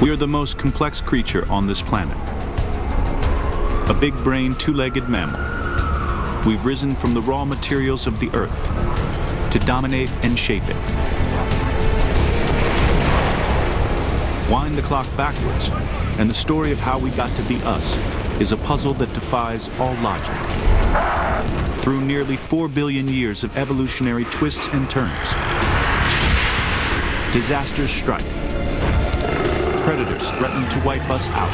We are the most complex creature on this planet. A big-brained, two-legged mammal. We've risen from the raw materials of the Earth to dominate and shape it. Wind the clock backwards, and the story of how we got to be us is a puzzle that defies all logic. Through nearly 4 billion years of evolutionary twists and turns, disasters strike. Predators threaten to wipe us out.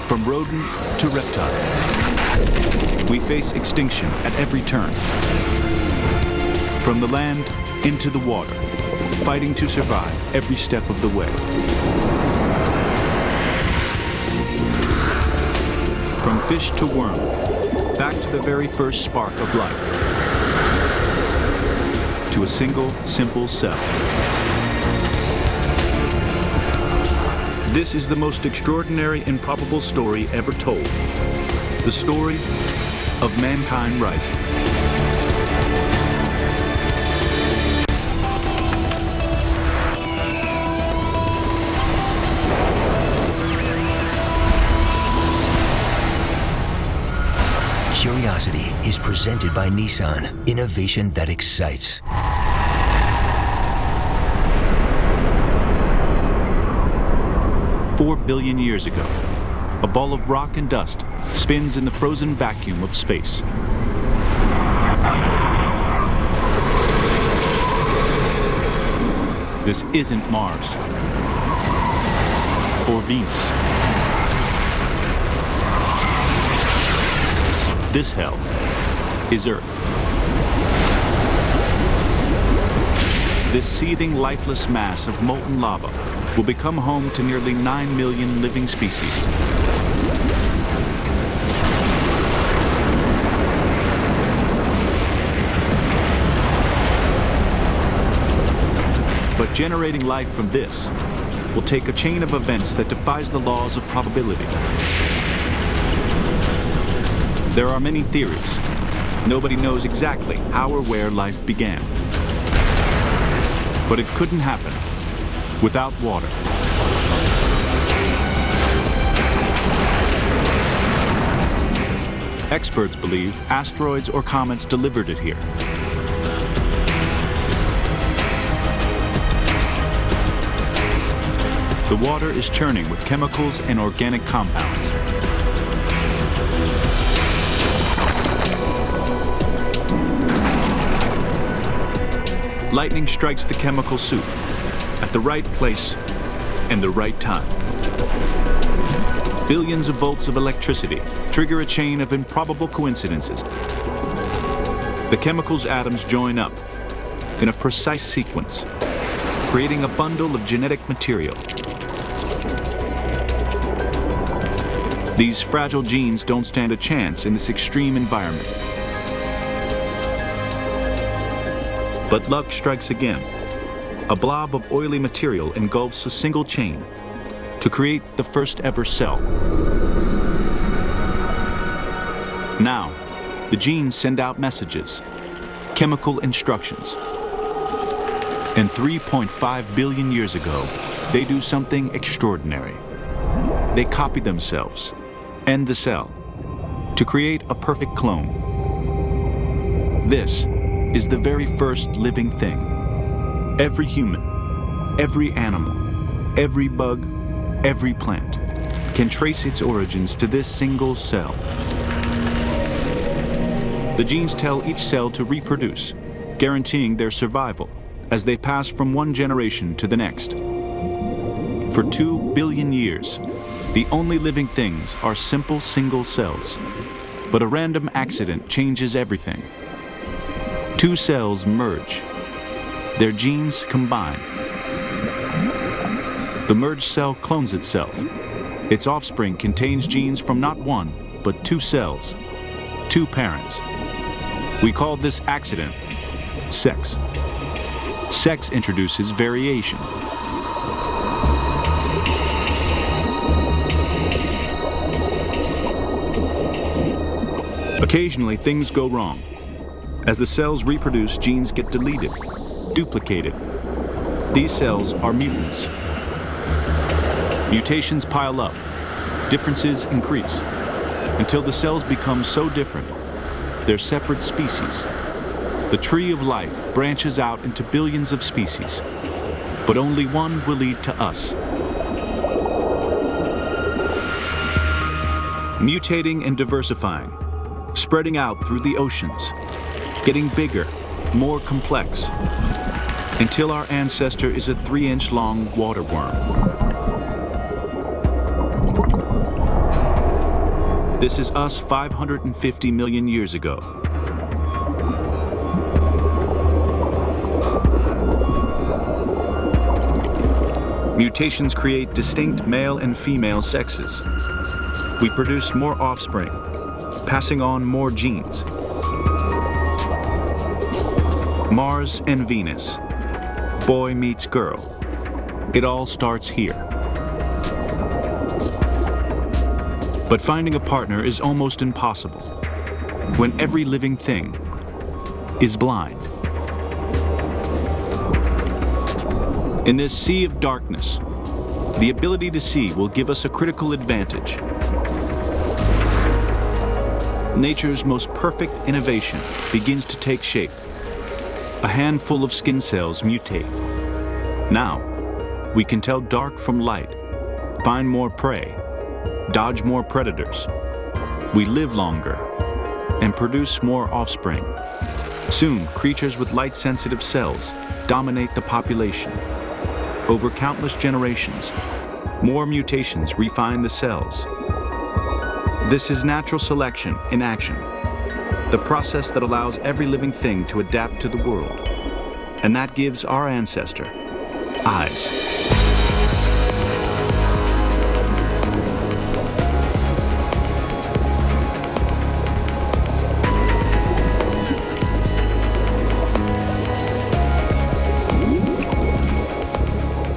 From rodent to reptile, we face extinction at every turn. From the land into the water, fighting to survive every step of the way. From fish to worm, back to the very first spark of life. To a single, simple cell. This is the most extraordinary and probable story ever told. The story of mankind rising. Curiosity is presented by Nissan. Innovation that excites. 4 billion years ago, a ball of rock and dust spins in the frozen vacuum of space. This isn't Mars or Venus. This hell is Earth. This seething, lifeless mass of molten lava will become home to nearly 9 million living species. But generating life from this will take a chain of events that defies the laws of probability. There are many theories. Nobody knows exactly how or where life began. But it couldn't happen without water. Experts believe asteroids or comets delivered it here. The water is churning with chemicals and organic compounds. Lightning strikes the chemical soup at the right place and the right time. Billions of volts of electricity trigger a chain of improbable coincidences. The chemical's atoms join up in a precise sequence, creating a bundle of genetic material. These fragile genes don't stand a chance in this extreme environment. But luck strikes again. A blob of oily material engulfs a single chain to create the first ever cell. Now, the genes send out messages, chemical instructions. And 3.5 billion years ago, they do something extraordinary. They copy themselves and the cell to create a perfect clone. This is the very first living thing. Every human, every animal, every bug, every plant can trace its origins to this single cell. The genes tell each cell to reproduce, guaranteeing their survival as they pass from one generation to the next. For 2 billion years, the only living things are simple single cells, but a random accident changes everything. 2 cells merge. Their genes combine. The merged cell clones itself. Its offspring contains genes from not 1, but 2 cells, 2 parents. We call this accident sex. Sex introduces variation. Occasionally, things go wrong. As the cells reproduce, genes get deleted, duplicated. These cells are mutants. Mutations pile up, differences increase, until the cells become so different, they're separate species. The tree of life branches out into billions of species, but only one will lead to us. Mutating and diversifying, spreading out through the oceans, getting bigger, more complex, until our ancestor is a 3-inch long water worm. This is us 550 million years ago. Mutations create distinct male and female sexes. We produce more offspring, passing on more genes. Mars and Venus. Boy meets girl. It all starts here. But finding a partner is almost impossible when every living thing is blind. In this sea of darkness, the ability to see will give us a critical advantage. Nature's most perfect innovation begins to take shape. A handful of skin cells mutate. Now, we can tell dark from light, find more prey, dodge more predators. We live longer and produce more offspring. Soon, creatures with light-sensitive cells dominate the population. Over countless generations, more mutations refine the cells. This is natural selection in action, the process that allows every living thing to adapt to the world. And that gives our ancestor eyes.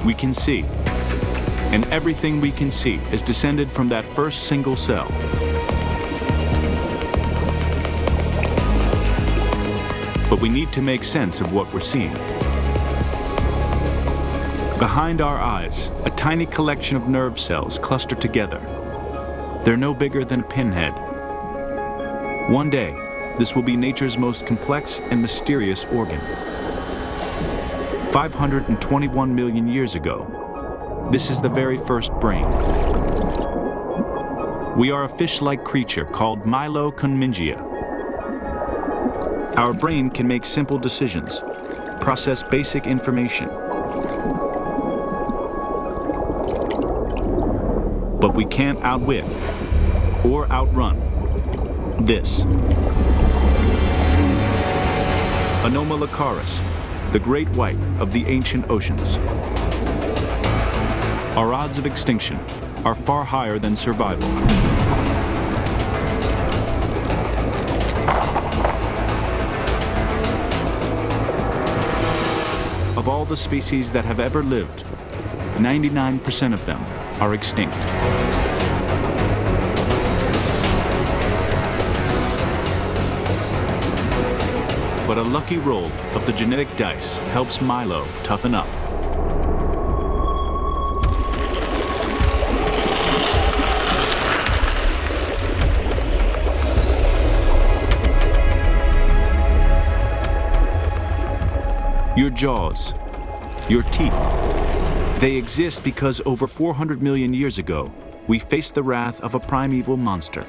We can see, and everything we can see is descended from that first single cell. But we need to make sense of what we're seeing. Behind our eyes, a tiny collection of nerve cells cluster together. They're no bigger than a pinhead. One day, this will be nature's most complex and mysterious organ. 521 million years ago, this is the very first brain. We are a fish-like creature called Mylocunmingia. Our brain can make simple decisions, process basic information. But we can't outwit or outrun this. Anomalocaris, the great white of the ancient oceans. Our odds of extinction are far higher than survival. Of all the species that have ever lived, 99% of them are extinct. But a lucky roll of the genetic dice helps Milo toughen up. Your jaws, your teeth, they exist because over 400 million years ago, we faced the wrath of a primeval monster.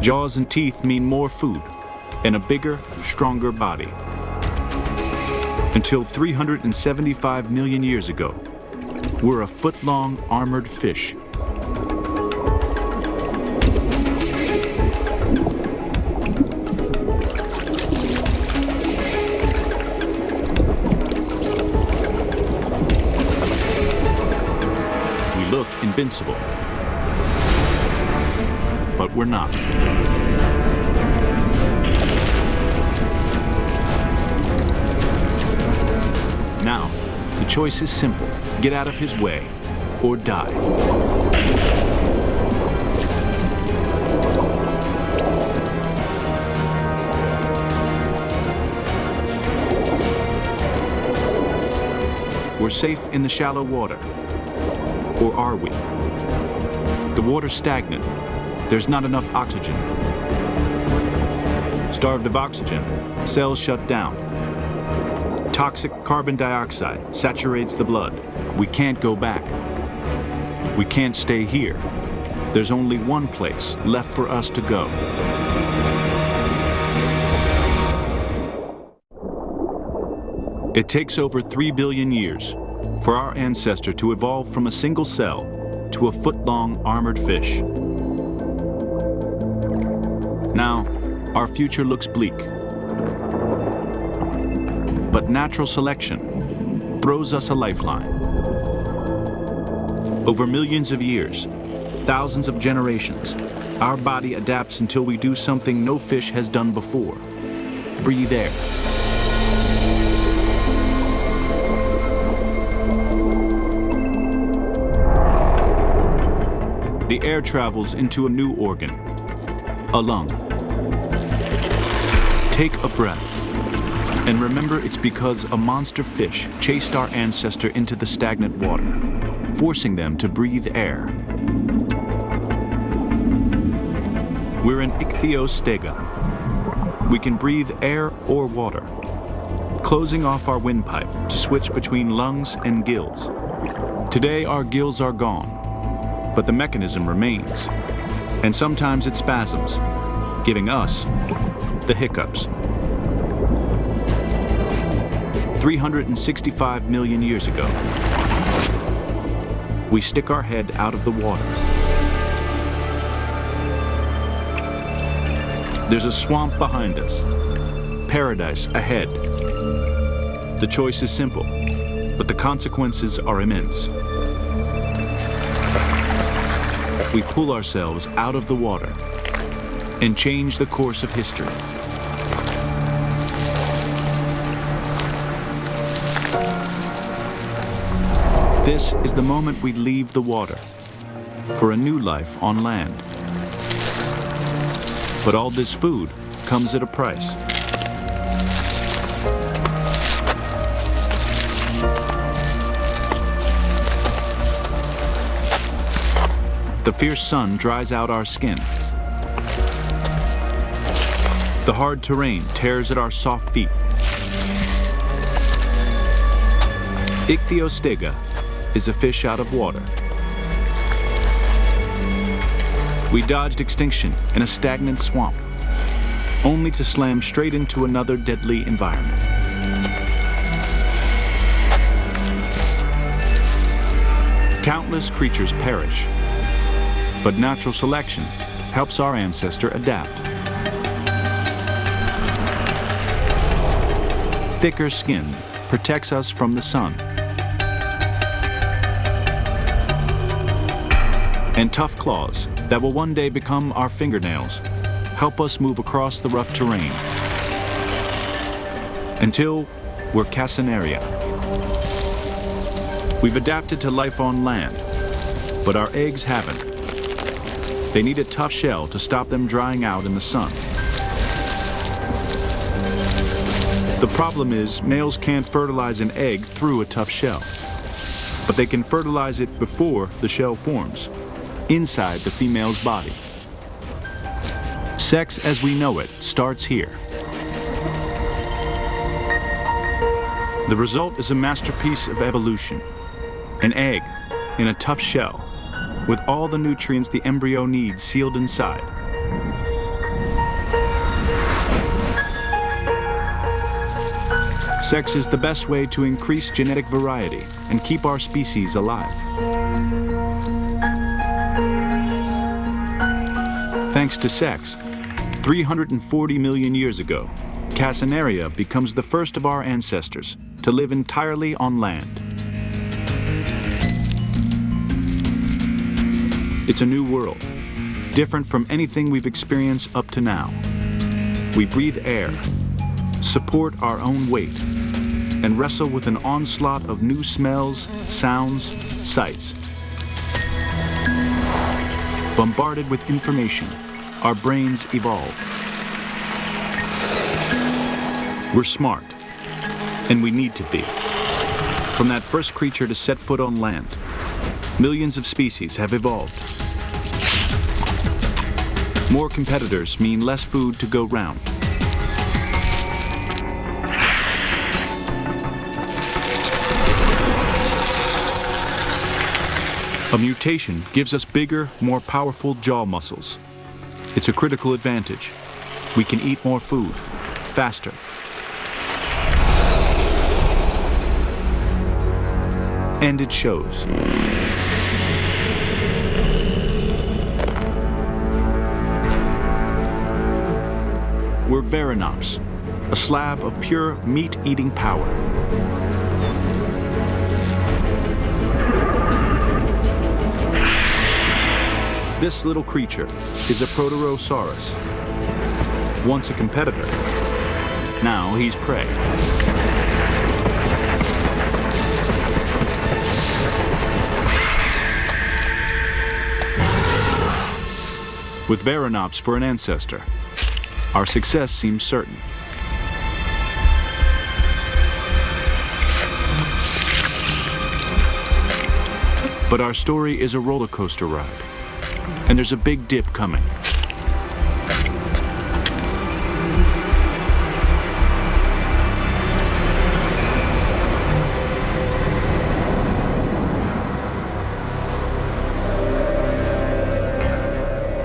Jaws and teeth mean more food and a bigger, stronger body. Until 375 million years ago, we're a foot-long armored fish. We look invincible, but we're not. Now, the choice is simple. Get out of his way or die. We're safe in the shallow water, Or are we? The water's stagnant. There's not enough oxygen. Starved of oxygen, cells shut down. Toxic carbon dioxide saturates the blood. We can't go back. We can't stay here. There's only one place left for us to go. It takes over 3 billion years for our ancestor to evolve from a single cell to a foot-long armored fish. Now, our future looks bleak. But natural selection throws us a lifeline. Over millions of years, thousands of generations, our body adapts until we do something no fish has done before: breathe air. The air travels into a new organ, a lung. Take a breath, and remember it's because a monster fish chased our ancestor into the stagnant water, forcing them to breathe air. We're an Ichthyostega. We can breathe air or water, closing off our windpipe to switch between lungs and gills. Today our gills are gone, but the mechanism remains, and sometimes it spasms, giving us the hiccups. 365 million years ago, we stick our head out of the water. There's a swamp behind us, paradise ahead. The choice is simple, but the consequences are immense. We pull ourselves out of the water and change the course of history. This is the moment we leave the water for a new life on land. But all this food comes at a price. The fierce sun dries out our skin. The hard terrain tears at our soft feet. Ichthyostega is a fish out of water. We dodged extinction in a stagnant swamp, only to slam straight into another deadly environment. Countless creatures perish, but natural selection helps our ancestor adapt. Thicker skin protects us from the sun. And tough claws that will one day become our fingernails help us move across the rough terrain until we're Casenaria. We've adapted to life on land, but our eggs haven't. They need a tough shell to stop them drying out in the sun. The problem is males can't fertilize an egg through a tough shell, but they can fertilize it before the shell forms, inside the female's body. Sex as we know it starts here. The result is a masterpiece of evolution, an egg in a tough shell, with all the nutrients the embryo needs sealed inside. Sex is the best way to increase genetic variety and keep our species alive. Thanks to sex, 340 million years ago, Casenaria becomes the first of our ancestors to live entirely on land. It's a new world, different from anything we've experienced up to now. We breathe air, support our own weight, and wrestle with an onslaught of new smells, sounds, sights. Bombarded with information, our brains evolve. We're smart, and we need to be. From that first creature to set foot on land, Millions of species have evolved. More competitors mean less food to go round. A mutation gives us bigger, more powerful jaw muscles. It's a critical advantage. We can eat more food, faster. And it shows. We're Varanops, a slab of pure meat-eating power. This little creature is a Proterosaurus. Once a competitor, now he's prey. With Varanops for an ancestor, our success seems certain. But our story is a roller coaster ride, and there's a big dip coming.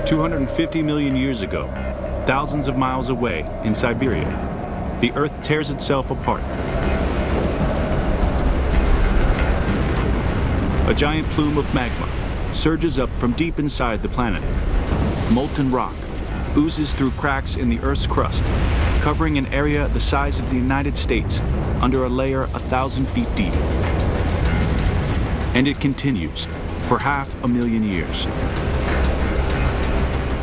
"250 million years ago, thousands of miles away in Siberia, the Earth tears itself apart. A giant plume of magma surges up from deep inside the planet. Molten rock oozes through cracks in the Earth's crust, covering an area the size of the United States under a layer 1,000 feet deep. And it continues for 500,000 years.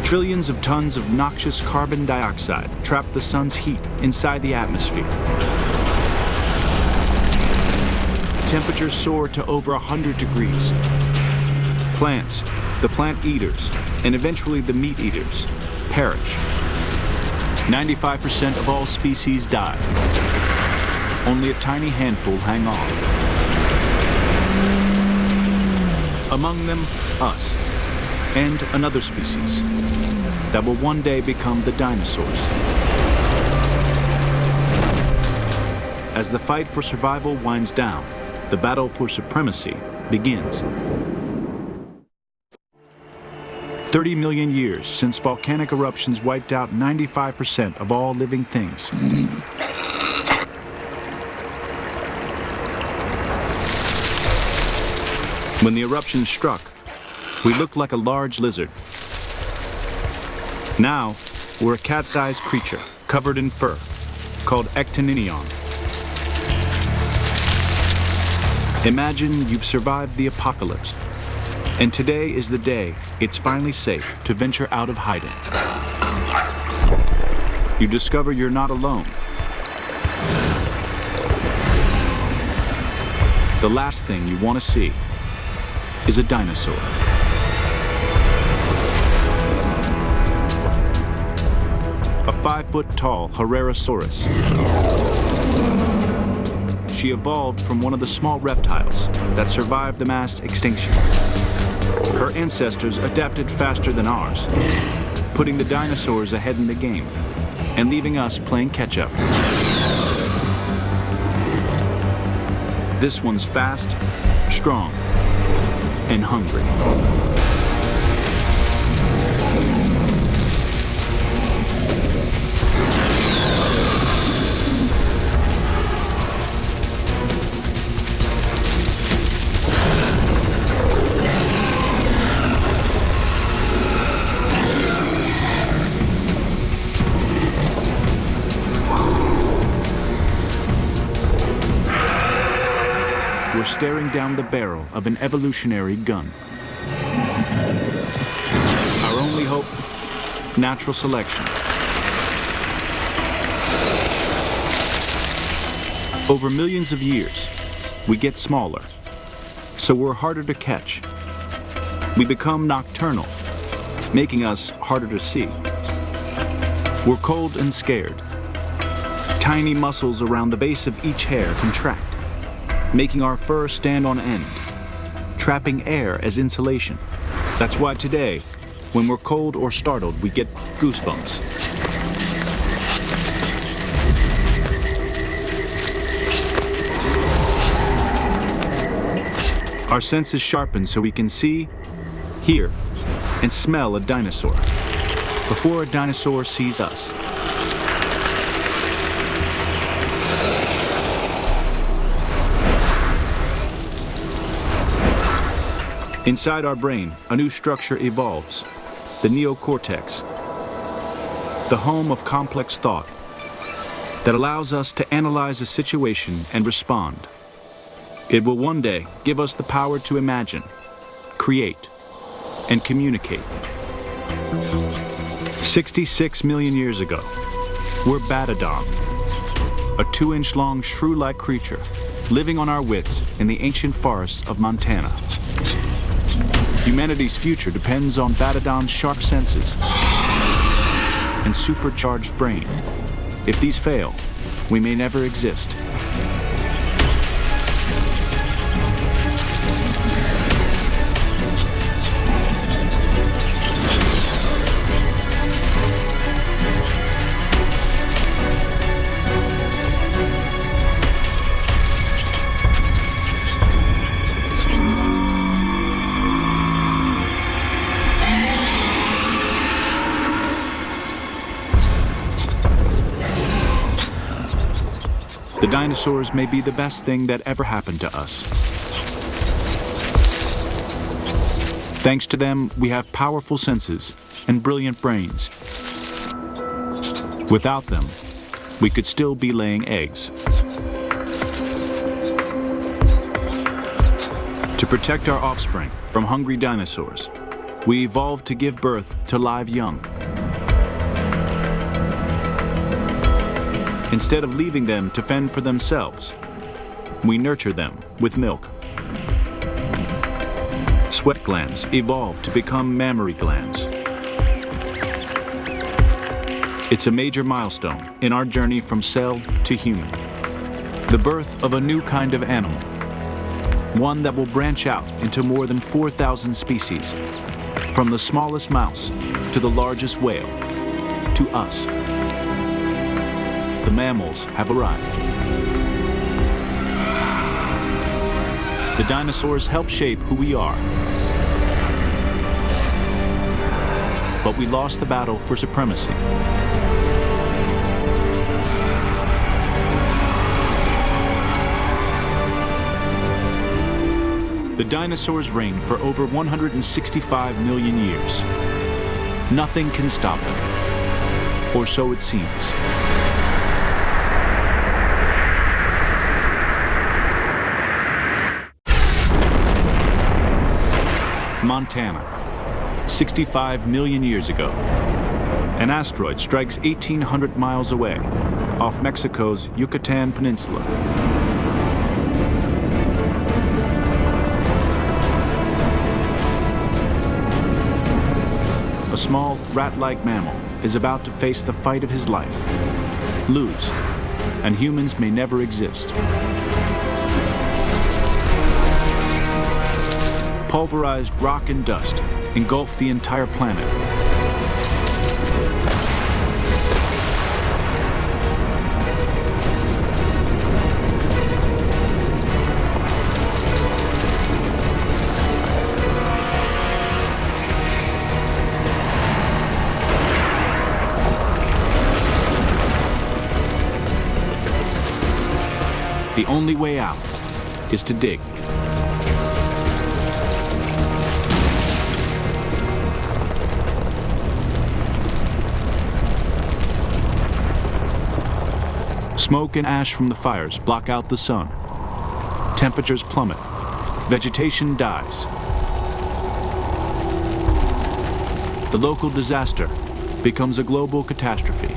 Trillions of tons of noxious carbon dioxide trap the sun's heat inside the atmosphere. Temperatures soar to over 100 degrees. Plants, the plant eaters, and eventually the meat eaters, perish. 95% of all species die. Only a tiny handful hang on. Among them, us, and another species that will one day become the dinosaurs. As the fight for survival winds down, the battle for supremacy begins. 30 million years since volcanic eruptions wiped out 95% of all living things. When the eruption struck, we looked like a large lizard. Now, we're a cat-sized creature covered in fur, called Ectoninion. Imagine you've survived the apocalypse, and today is the day it's finally safe to venture out of hiding. You discover you're not alone. The last thing you want to see is a dinosaur. A 5-foot-tall Herrerasaurus. She evolved from one of the small reptiles that survived the mass extinction. Her ancestors adapted faster than ours, putting the dinosaurs ahead in the game and leaving us playing catch-up. This one's fast, strong, and hungry. We're staring down the barrel of an evolutionary gun. Our only hope, natural selection. Over millions of years, we get smaller, so we're harder to catch. We become nocturnal, making us harder to see. We're cold and scared. Tiny muscles around the base of each hair contract, making our fur stand on end, trapping air as insulation. That's why today, when we're cold or startled, we get goosebumps. Our senses sharpen so we can see, hear, and smell a dinosaur before a dinosaur sees us. Inside our brain, a new structure evolves, the neocortex, the home of complex thought that allows us to analyze a situation and respond. It will one day give us the power to imagine, create, and communicate. 66 million years ago, we're Batodon, a 2-inch long shrew-like creature living on our wits in the ancient forests of Montana. Humanity's future depends on Batodon's sharp senses and supercharged brain. If these fail, we may never exist. The dinosaurs may be the best thing that ever happened to us. Thanks to them, we have powerful senses and brilliant brains. Without them, we could still be laying eggs. To protect our offspring from hungry dinosaurs, we evolved to give birth to live young. Instead of leaving them to fend for themselves, we nurture them with milk. Sweat glands evolved to become mammary glands. It's a major milestone in our journey from cell to human. The birth of a new kind of animal, one that will branch out into more than 4,000 species, from the smallest mouse to the largest whale, to us. The mammals have arrived. The dinosaurs help shape who we are. But we lost the battle for supremacy. The dinosaurs reigned for over 165 million years. Nothing can stop them, or so it seems. Montana, 65 million years ago. An asteroid strikes 1,800 miles away, off Mexico's Yucatan Peninsula. A small, rat-like mammal is about to face the fight of his life, lose, and humans may never exist. Pulverized rock and dust engulf the entire planet. The only way out is to dig. Smoke and ash from the fires block out the sun. Temperatures plummet. Vegetation dies. The local disaster becomes a global catastrophe.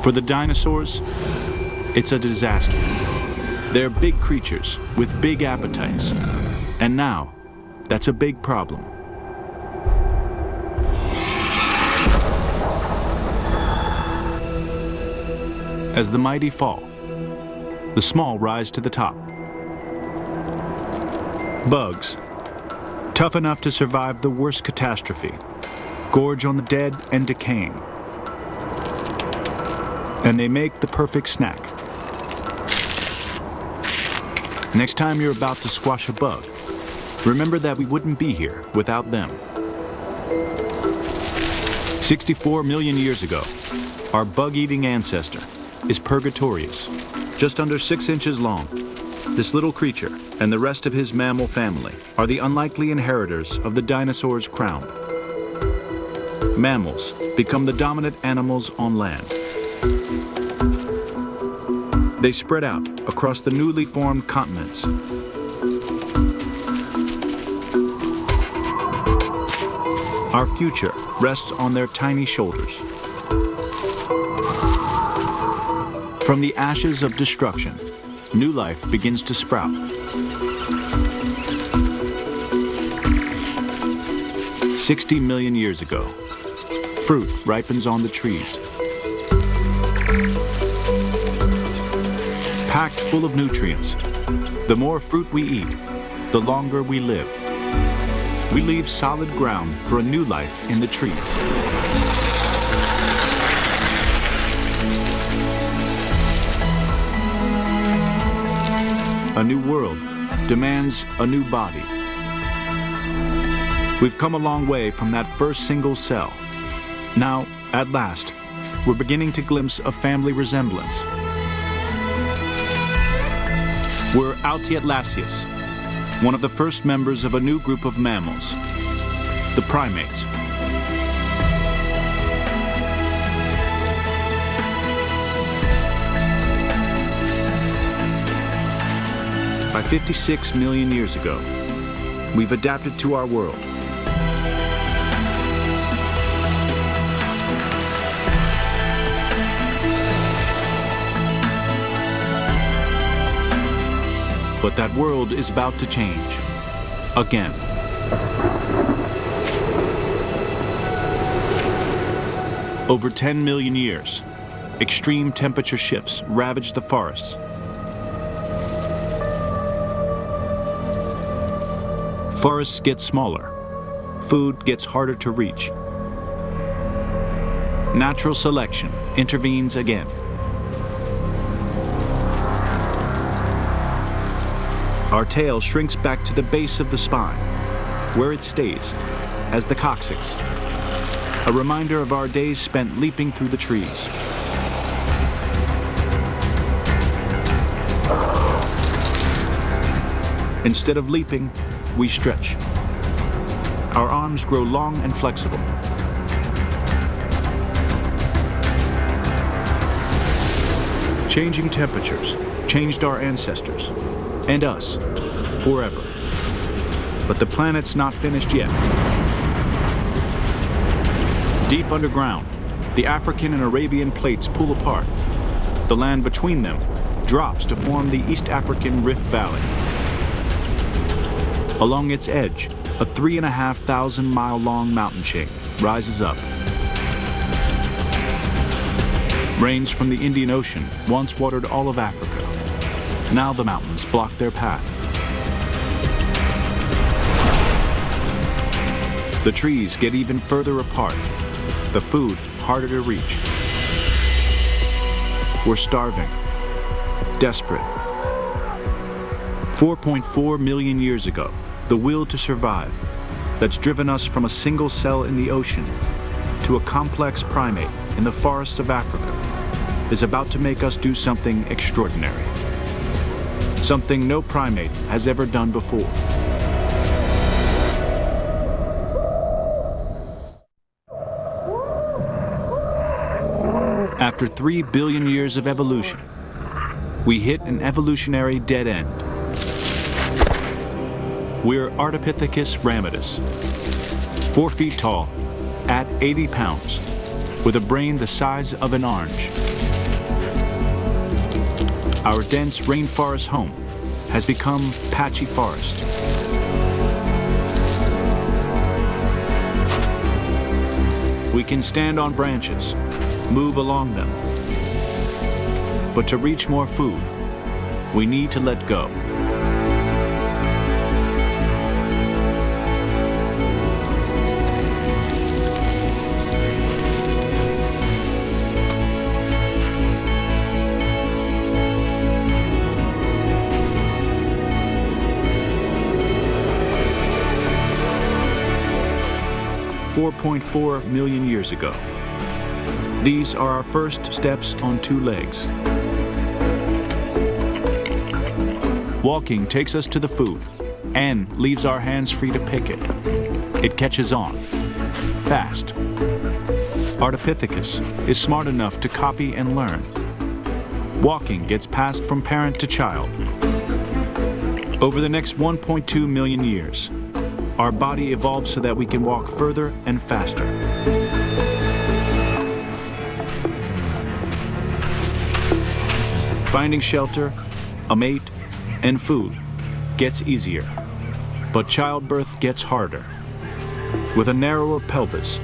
For the dinosaurs, it's a disaster. They're big creatures with big appetites. And now, that's a big problem. As the mighty fall, the small rise to the top. Bugs, Tough enough to survive the worst catastrophe, gorge on the dead and decaying. And they make the perfect snack. Next time you're about to squash a bug, remember that we wouldn't be here without them. 64 million years ago, our bug-eating ancestor is Purgatorius, just under 6 inches long. This little creature and the rest of his mammal family are the unlikely inheritors of the dinosaur's crown. Mammals become the dominant animals on land. They spread out across the newly formed continents. Our future rests on their tiny shoulders. From the ashes of destruction, new life begins to sprout. "60 million years ago, fruit ripens on the trees. Packed full of nutrients, the more fruit we eat, the longer we live. We leave solid ground for a new life in the trees. A new world demands a new body. We've come a long way from that first single cell. Now, at last, we're beginning to glimpse a family resemblance. We're Altiatlasius, one of the first members of a new group of mammals, the primates. By 56 million years ago, we've adapted to our world. But that world is about to change. Again. Over 10 million years, extreme temperature shifts ravage the forests. Forests get smaller. Food gets harder to reach. Natural selection intervenes again. Our tail shrinks back to the base of the spine, where it stays, as the coccyx, a reminder of our days spent leaping through the trees. Instead of leaping, we stretch. Our arms grow long and flexible. Changing temperatures changed our ancestors, and us, forever. But the planet's not finished yet. Deep underground, the African and Arabian plates pull apart. The land between them drops to form the East African Rift Valley. Along its edge, a 3,500-mile-long mountain chain rises up. Rains from the Indian Ocean once watered all of Africa. Now the mountains block their path. The trees get even further apart, the food harder to reach. We're starving, desperate. 4.4 million years ago, the will to survive that's driven us from a single cell in the ocean to a complex primate in the forests of Africa is about to make us do something extraordinary. Something no primate has ever done before. After 3 billion years of evolution, we hit an evolutionary dead end. We're Ardipithecus ramidus, 4 feet tall, at 80 pounds, with a brain the size of an orange. Our dense rainforest home has become patchy forest. We can stand on branches, move along them. But to reach more food, we need to let go. 4.4 million years ago. These are our first steps on two legs. Walking takes us to the food and leaves our hands free to pick it. It catches on, fast. Ardipithecus is smart enough to copy and learn. Walking gets passed from parent to child. Over the next 1.2 million years, our body evolves so that we can walk further and faster. Finding shelter, a mate, and food gets easier, but childbirth gets harder. With a narrower pelvis,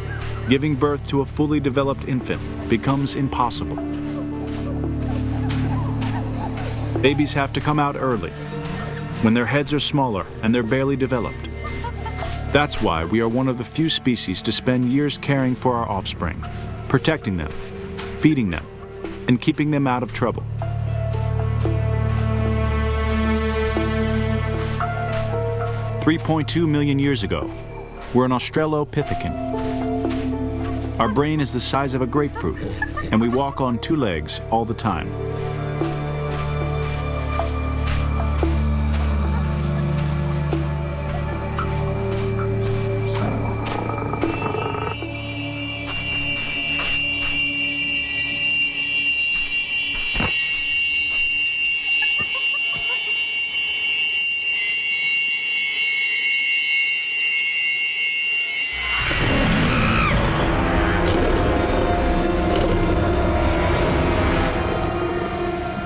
giving birth to a fully developed infant becomes impossible. Babies have to come out early, when their heads are smaller and they're barely developed. That's why we are one of the few species to spend years caring for our offspring, protecting them, feeding them, and keeping them out of trouble. $3.2 million years ago, we're an Australopithecine. Our brain is the size of a grapefruit, and we walk on two legs all the time.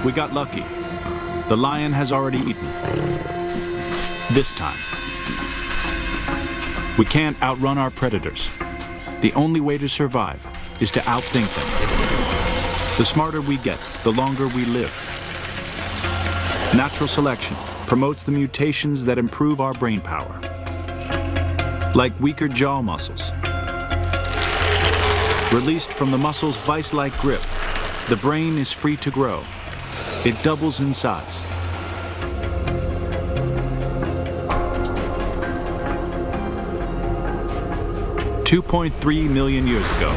We got lucky. The lion has already eaten. This time. We can't outrun our predators. The only way to survive is to outthink them. The smarter we get, the longer we live. Natural selection promotes the mutations that improve our brain power, like weaker jaw muscles. Released from the muscle's vice-like grip, the brain is free to grow. It doubles in size. $2.3 million years ago,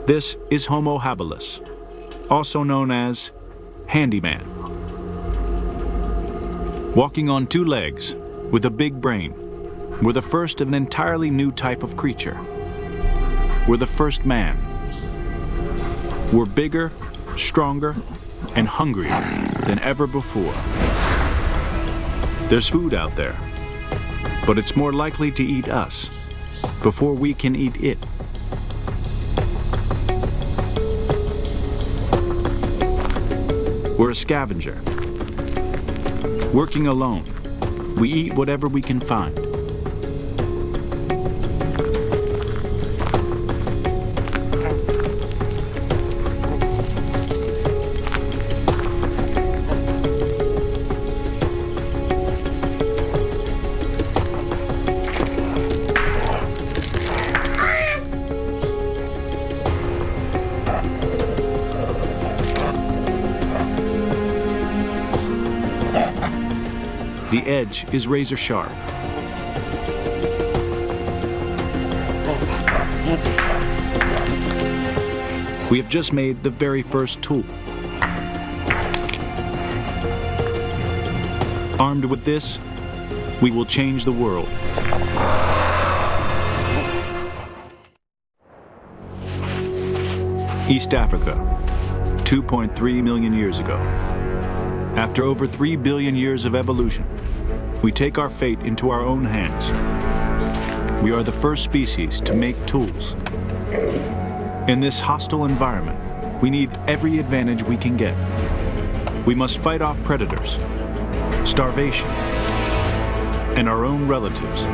this is Homo habilis, also known as handyman. Walking on two legs with a big brain, we're the first of an entirely new type of creature. We're the first man. We're bigger, stronger, and hungrier than ever before. There's food out there, but it's more likely to eat us before we can eat it. We're a scavenger. Working alone, we eat whatever we can find. The edge is razor sharp. We have just made the very first tool. Armed with this, we will change the world. East Africa, 2.3 million years ago. After over 3 billion years of evolution, we take our fate into our own hands. We are the first species to make tools. In this hostile environment, we need every advantage we can get. We must fight off predators, starvation, and our own relatives.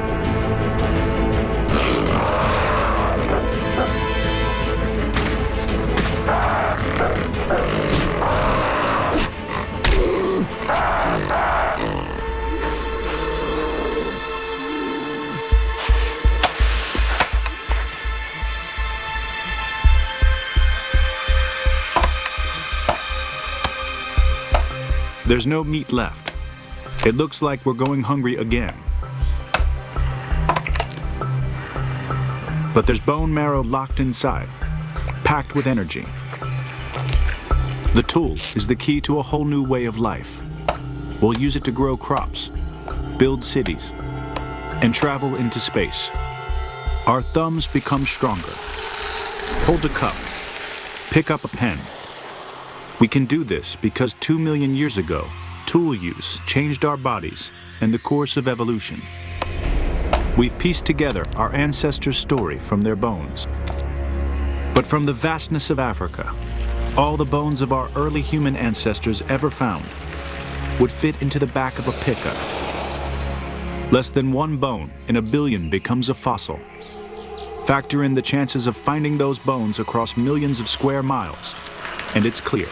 There's no meat left. It looks like we're going hungry again. But there's bone marrow locked inside, packed with energy. The tool is the key to a whole new way of life. We'll use it to grow crops, build cities, and travel into space. Our thumbs become stronger. Hold a cup, pick up a pen. We can do this because 2 million years ago, tool use changed our bodies and the course of evolution. We've pieced together our ancestors' story from their bones. But from the vastness of Africa, all the bones of our early human ancestors ever found would fit into the back of a pickup. Less than one bone in a billion becomes a fossil. Factor in the chances of finding those bones across millions of square miles, and it's clear.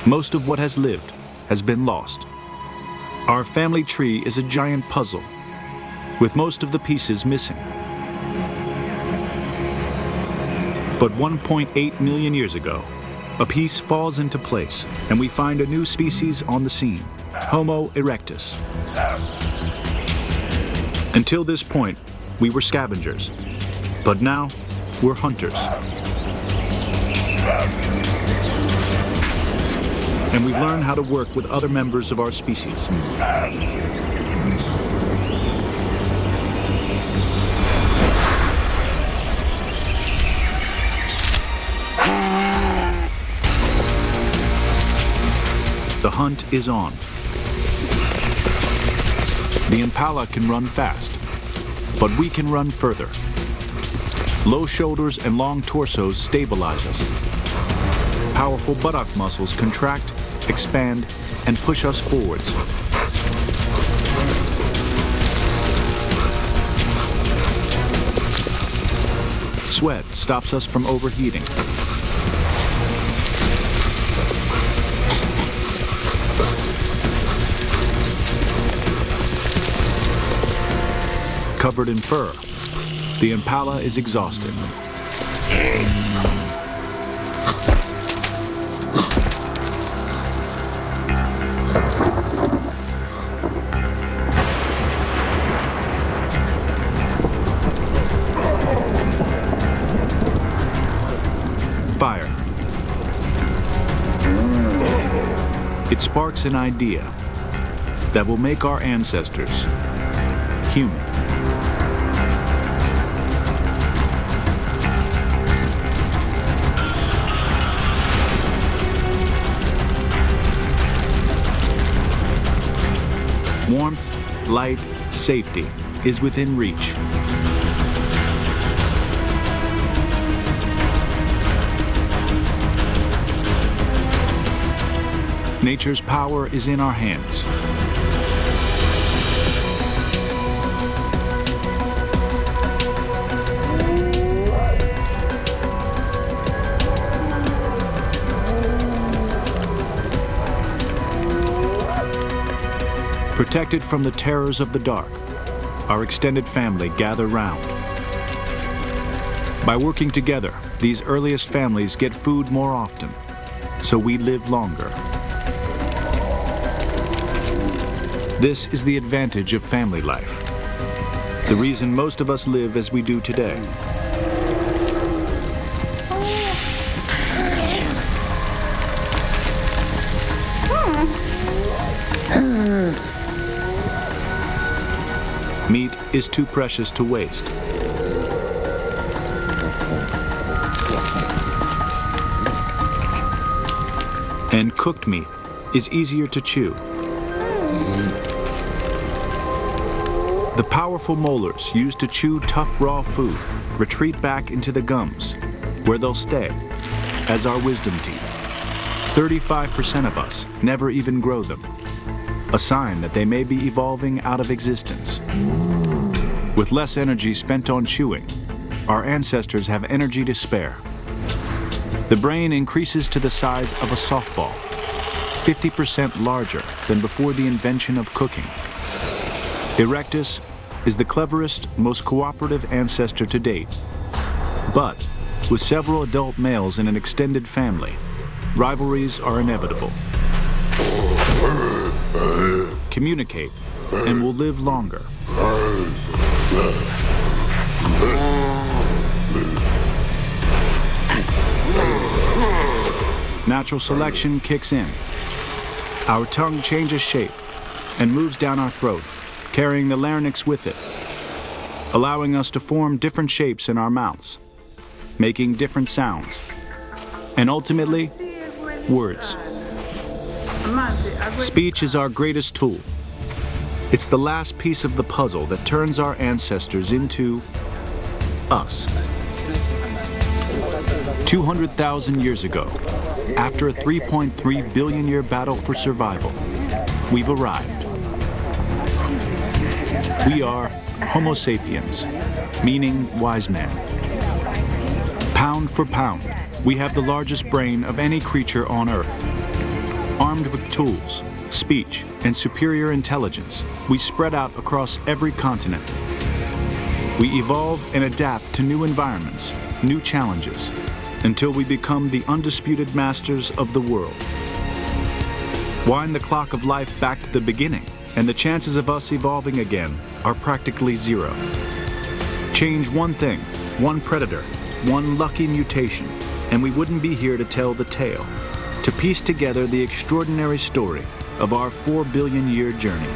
Most of what has lived has been lost. Our family tree is a giant puzzle, with most of the pieces missing. But 1.8 million years ago, a piece falls into place, and we find a new species on the scene, Homo erectus. Until this point, we were scavengers, but now we're hunters. And we've learned how to work with other members of our species. The hunt is on. The impala can run fast, but we can run further. Low shoulders and long torsos stabilize us. Powerful buttock muscles contract, expand, and push us forwards. Sweat stops us from overheating. Covered in fur, the impala is exhausted. Fire. It sparks an idea that will make our ancestors human. Warmth, light, safety is within reach. Nature's power is in our hands. Protected from the terrors of the dark, our extended family gather round. By working together, these earliest families get food more often, so we live longer. This is the advantage of family life, the reason most of us live as we do today. Meat is too precious to waste. And cooked meat is easier to chew. The powerful molars used to chew tough raw food retreat back into the gums, where they'll stay, as our wisdom teeth. 35% of us never even grow them, a sign that they may be evolving out of existence. With less energy spent on chewing, our ancestors have energy to spare. The brain increases to the size of a softball, 50% larger than before the invention of cooking. Erectus is the cleverest, most cooperative ancestor to date. But with several adult males in an extended family, rivalries are inevitable. Communicate, and we'll live longer. Natural selection kicks in. Our tongue changes shape and moves down our throat, carrying the larynx with it, allowing us to form different shapes in our mouths, making different sounds, and ultimately, words. Speech is our greatest tool. It's the last piece of the puzzle that turns our ancestors into us. 200,000 years ago, after a 3.3 billion year battle for survival, we've arrived. We are Homo sapiens, meaning wise man. Pound for pound, we have the largest brain of any creature on Earth. Armed with tools, speech, and superior intelligence, we spread out across every continent. We evolve and adapt to new environments, new challenges, until we become the undisputed masters of the world. Wind the clock of life back to the beginning, and the chances of us evolving again are practically zero. Change one thing, one predator, one lucky mutation, and we wouldn't be here to tell the tale, to piece together the extraordinary story of our 4 billion year journey.